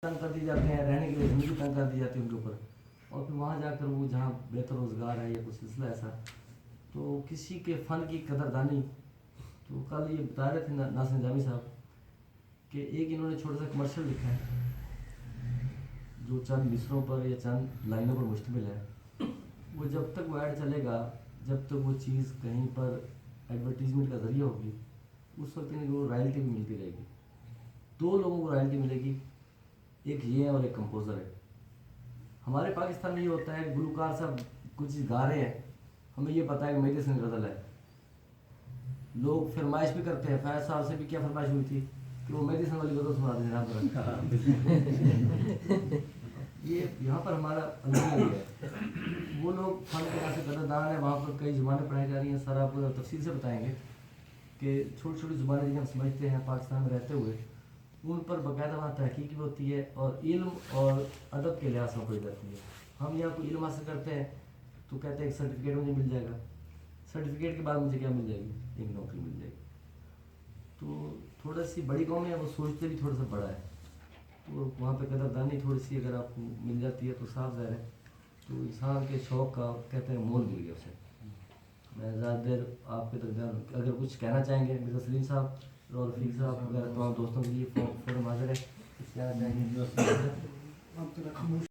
तंग कर दिए जाते हैं, रहने के लिए ज़िंदगी तंग कर दी जाती है उनके ऊपर, और फिर वहाँ जाकर वो जहाँ बेहतर रोज़गार है या कुछ सिलसिला ऐसा, तो किसी के फ़न की कदरदानी। तो कल ये बता रहे थे नासिर निजामी साहब कि एक इन्होंने छोटा सा कमर्शियल लिखा है जो चंद मिसरों पर या चंद लाइनों पर मुश्तमिल है। वो जब तक वो ऐड चलेगा, जब तक वो चीज़ कहीं पर एडवर्टीज़मेंट का ज़रिया होगी, उस वक्त इन्हें वो रॉयल्टी भी मिलती रहेगी। दो लोगों को रॉयल्टी मिलेगी, एक ये है और एक कंपोज़र है। हमारे पाकिस्तान में ये होता है, गुलकार साहब कुछ चीज़ गा रहे हैं, हमें ये पता है कि मेहदी हसन गज़ल है, लोग फरमाइश भी करते हैं। फैज़ साहब से भी क्या फरमाइश हुई थी कि वो मेहदी हसन वाली गज़ल सुना दें जनाब। ये यहाँ पर हमारा अलग है। वो लोग फन के यहाँ से कदरदान है, वहाँ पर कई ज़ुबानें पढ़ाई जा रही हैं। सर आपको तफसील से बताएंगे कि छोटी छोटी ज़ुबानें जिन्हें हम समझते हैं पाकिस्तान में रहते हुए, उन पर बाकायदा वहाँ तहकीक भी होती है और इल्म और अदब के लिहाज से पढ़ी जाती है। हम यहाँ कोई इल्म हासिल करते हैं तो कहते हैं एक सर्टिफिकेट मुझे मिल जाएगा, सर्टिफिकेट के बाद मुझे क्या मिल जाएगी, एक नौकरी मिल जाएगी। तो थोड़ा सी बड़ी कौम है, वो सोचते भी थोड़ा सा बड़ा है, तो वहाँ पे कदरदानी थोड़ी सी अगर आपको मिल जाती है तो साफ ज़ाहिर है तो इंसान के शौक़ का कहते हैं मोल मिल गया उसे। मैं ज़्यादा देर आपके दरमियान अगर कुछ कहना चाहेंगे मिर्ज़ा सलीम साहब और रफ़ीक साहब वगैरह तमाम दोस्तों के लिए फ़ौरन हाज़िर है, कुछ कहना चाहेंगे?